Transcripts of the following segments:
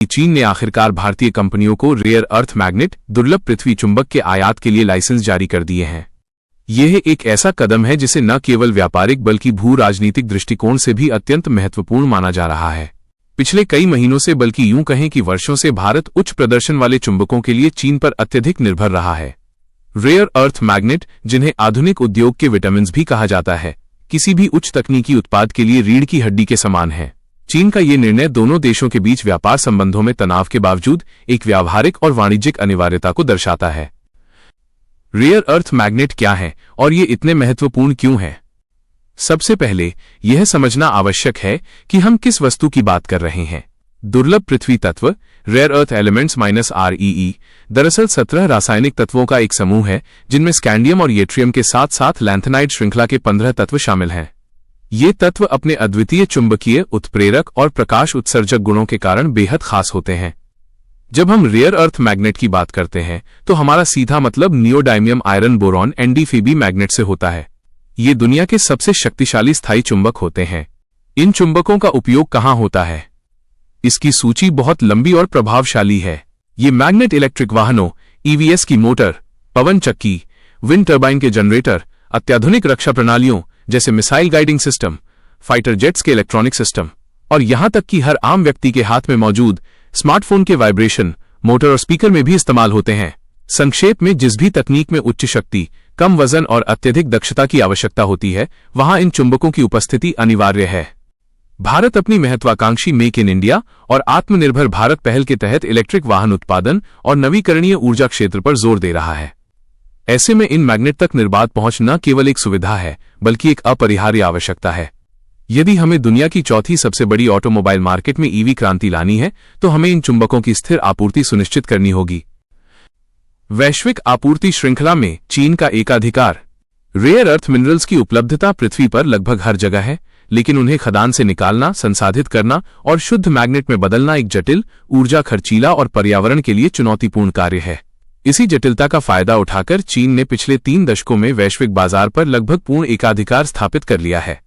चीन ने आखिरकार भारतीय कंपनियों को रेयर अर्थ मैग्नेट दुर्लभ पृथ्वी चुंबक के आयात के लिए लाइसेंस जारी कर दिए हैं। यह एक ऐसा कदम है जिसे न केवल व्यापारिक बल्कि भू राजनीतिक दृष्टिकोण से भी अत्यंत महत्वपूर्ण माना जा रहा है। पिछले कई महीनों से, बल्कि यूं कहें कि वर्षों से, भारत उच्च प्रदर्शन वाले चुंबकों के लिए चीन पर अत्यधिक निर्भर रहा है। रेयर अर्थ मैग्नेट, जिन्हें आधुनिक उद्योग के विटामिन्स भी कहा जाता है, किसी भी उच्च तकनीकी उत्पाद के लिए रीढ़ की हड्डी के समान है। चीन का ये निर्णय दोनों देशों के बीच व्यापार संबंधों में तनाव के बावजूद एक व्यावहारिक और वाणिज्यिक अनिवार्यता को दर्शाता है। रेयर अर्थ मैग्नेट क्या है और ये इतने महत्वपूर्ण क्यों है? सबसे पहले यह समझना आवश्यक है कि हम किस वस्तु की बात कर रहे हैं। दुर्लभ पृथ्वी तत्व रेयर अर्थ एलिमेंट्स -REE दरअसल 17 रासायनिक तत्वों का एक समूह है, जिनमें स्कैंडियम और येट्रियम के साथ साथ लैंथेनाइड श्रृंखला के 15 तत्व शामिल हैं। ये तत्व अपने अद्वितीय चुंबकीय, उत्प्रेरक और प्रकाश उत्सर्जक गुणों के कारण बेहद खास होते हैं। जब हम रेयर अर्थ मैग्नेट की बात करते हैं तो हमारा सीधा मतलब नियोडायमियम आयरन बोरॉन NdFeB मैग्नेट से होता है। ये दुनिया के सबसे शक्तिशाली स्थायी चुंबक होते हैं। इन चुंबकों का उपयोग कहाँ होता है? इसकी सूची बहुत लंबी और प्रभावशाली है। ये मैग्नेट इलेक्ट्रिक वाहनों, EVs की मोटर, पवन चक्की, विंड टर्बाइन के जनरेटर, अत्याधुनिक रक्षा प्रणालियों जैसे missile guiding system, fighter jets के इलेक्ट्रॉनिक सिस्टम और यहां तक कि हर आम व्यक्ति के हाथ में मौजूद स्मार्टफोन के वाइब्रेशन मोटर और स्पीकर में भी इस्तेमाल होते हैं। संक्षेप में, जिस भी तकनीक में उच्च शक्ति, कम वजन और अत्यधिक दक्षता की आवश्यकता होती है, वहां इन चुंबकों की उपस्थिति अनिवार्य है। भारत अपनी महत्वाकांक्षी मेक इन इंडिया और आत्मनिर्भर भारत पहल के तहत इलेक्ट्रिक वाहन उत्पादन और नवीकरणीय ऊर्जा क्षेत्र पर जोर दे रहा है। ऐसे में इन मैग्नेट तक निर्बाध पहुंच न केवल एक सुविधा है, बल्कि एक अपरिहार्य आवश्यकता है। यदि हमें दुनिया की चौथी सबसे बड़ी ऑटोमोबाइल मार्केट में EV क्रांति लानी है, तो हमें इन चुंबकों की स्थिर आपूर्ति सुनिश्चित करनी होगी। वैश्विक आपूर्ति श्रृंखला में चीन का एकाधिकार। रेयर अर्थ मिनरल्स की उपलब्धता पृथ्वी पर लगभग हर जगह है, लेकिन उन्हें खदान से निकालना, संसाधित करना और शुद्ध मैग्नेट में बदलना एक जटिल, ऊर्जा खर्चीला और पर्यावरण के लिए चुनौतीपूर्ण कार्य है। इसी जटिलता का फायदा उठाकर चीन ने पिछले 3 दशकों में वैश्विक बाजार पर लगभग पूर्ण एकाधिकार स्थापित कर लिया है।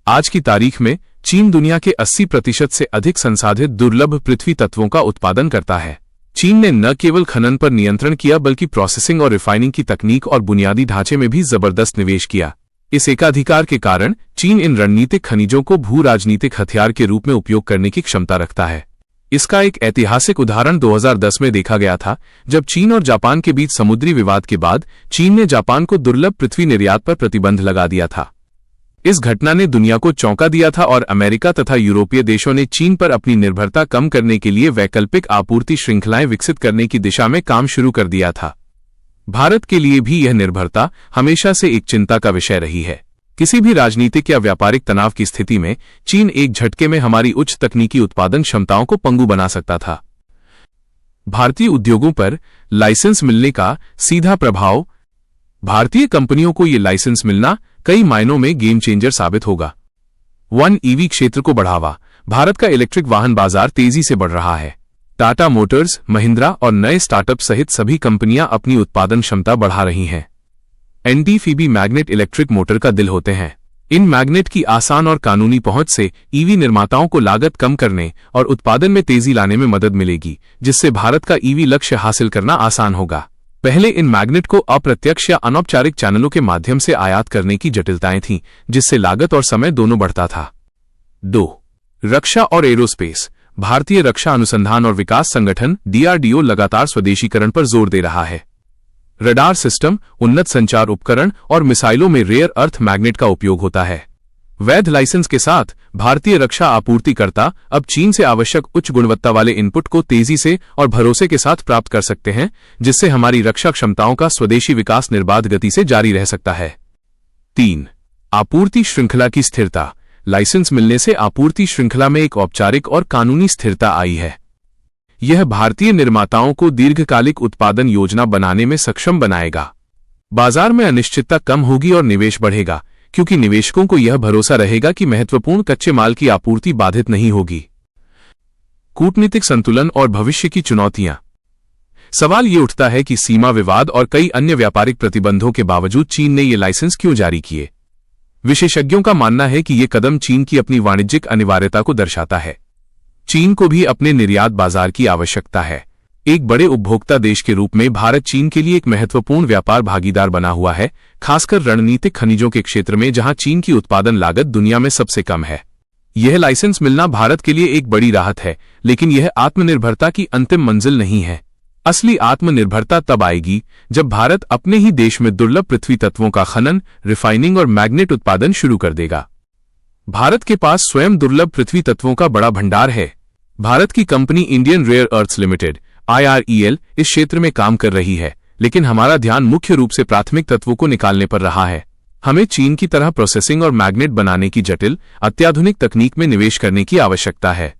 आज की तारीख में चीन दुनिया के 80% से अधिक संसाधित दुर्लभ पृथ्वी तत्वों का उत्पादन करता है। चीन ने न केवल खनन पर नियंत्रण किया, बल्कि प्रोसेसिंग और रिफाइनिंग की तकनीक और बुनियादी ढांचे में भी जबरदस्त निवेश किया। इस एकाधिकार के कारण चीन इन रणनीतिक खनिजों को भू राजनीतिक हथियार के रूप में उपयोग करने की क्षमता रखता है। इसका एक ऐतिहासिक उदाहरण 2010 में देखा गया था, जब चीन और जापान के बीच समुद्री विवाद के बाद चीन ने जापान को दुर्लभ पृथ्वी निर्यात पर प्रतिबंध लगा दिया था। इस घटना ने दुनिया को चौंका दिया था और अमेरिका तथा यूरोपीय देशों ने चीन पर अपनी निर्भरता कम करने के लिए वैकल्पिक आपूर्ति श्रृंखलाएं विकसित करने की दिशा में काम शुरू कर दिया था। भारत के लिए भी यह निर्भरता हमेशा से एक चिंता का विषय रही है। किसी भी राजनीतिक या व्यापारिक तनाव की स्थिति में चीन एक झटके में हमारी उच्च तकनीकी उत्पादन क्षमताओं को पंगु बना सकता था। भारतीय उद्योगों पर लाइसेंस मिलने का सीधा प्रभाव। भारतीय कंपनियों को ये लाइसेंस मिलना कई मायनों में गेम चेंजर साबित होगा। 1 EV क्षेत्र को बढ़ावा। भारत का इलेक्ट्रिक वाहन बाजार तेजी से बढ़ रहा है। टाटा मोटर्स, महिंद्रा और नए स्टार्टअप सहित सभी कंपनियां अपनी उत्पादन क्षमता बढ़ा रही हैं। NdFeB मैग्नेट इलेक्ट्रिक मोटर का दिल होते हैं। इन मैग्नेट की आसान और कानूनी पहुंच से EV निर्माताओं को लागत कम करने और उत्पादन में तेजी लाने में मदद मिलेगी, जिससे भारत का EV लक्ष्य हासिल करना आसान होगा। पहले इन मैग्नेट को अप्रत्यक्ष या अनौपचारिक चैनलों के माध्यम से आयात करने की जटिलताएं थीं, जिससे लागत और समय दोनों बढ़ता था। 2. रक्षा और एरोस्पेस। भारतीय रक्षा अनुसंधान और विकास संगठन DRDO लगातार स्वदेशीकरण पर जोर दे रहा है। रडार सिस्टम, उन्नत संचार उपकरण और मिसाइलों में रेयर अर्थ मैग्नेट का उपयोग होता है। वैध लाइसेंस के साथ भारतीय रक्षा आपूर्तिकर्ता अब चीन से आवश्यक उच्च गुणवत्ता वाले इनपुट को तेजी से और भरोसे के साथ प्राप्त कर सकते हैं, जिससे हमारी रक्षा क्षमताओं का स्वदेशी विकास निर्बाध गति से जारी रह सकता है। 3. आपूर्ति श्रृंखला की स्थिरता। लाइसेंस मिलने से आपूर्ति श्रृंखला में एक औपचारिक और कानूनी स्थिरता आई है। यह भारतीय निर्माताओं को दीर्घकालिक उत्पादन योजना बनाने में सक्षम बनाएगा। बाजार में अनिश्चितता कम होगी और निवेश बढ़ेगा, क्योंकि निवेशकों को यह भरोसा रहेगा कि महत्वपूर्ण कच्चे माल की आपूर्ति बाधित नहीं होगी। कूटनीतिक संतुलन और भविष्य की चुनौतियां। सवाल ये उठता है कि सीमा विवाद और कई अन्य व्यापारिक प्रतिबंधों के बावजूद चीन ने ये लाइसेंस क्यों जारी किए। विशेषज्ञों का मानना है कि ये कदम चीन की अपनी वाणिज्यिक अनिवार्यता को दर्शाता है। चीन को भी अपने निर्यात बाजार की आवश्यकता है। एक बड़े उपभोक्ता देश के रूप में भारत चीन के लिए एक महत्वपूर्ण व्यापार भागीदार बना हुआ है, खासकर रणनीतिक खनिजों के क्षेत्र में जहां चीन की उत्पादन लागत दुनिया में सबसे कम है। यह लाइसेंस मिलना भारत के लिए एक बड़ी राहत है, लेकिन यह आत्मनिर्भरता की अंतिम मंजिल नहीं है। असली आत्मनिर्भरता तब आएगी जब भारत अपने ही देश में दुर्लभ पृथ्वी तत्वों का खनन, रिफाइनिंग और मैग्नेट उत्पादन शुरू कर देगा। भारत के पास स्वयं दुर्लभ पृथ्वी तत्वों का बड़ा भंडार है। भारत की company Indian rare earths limited IREL इस क्षेत्र में काम कर रही है, लेकिन हमारा ध्यान मुख्य रूप से प्राथमिक तत्वों को निकालने पर रहा है। हमें चीन की तरह प्रोसेसिंग और मैग्नेट बनाने की जटिल, अत्याधुनिक तकनीक में निवेश करने की आवश्यकता है।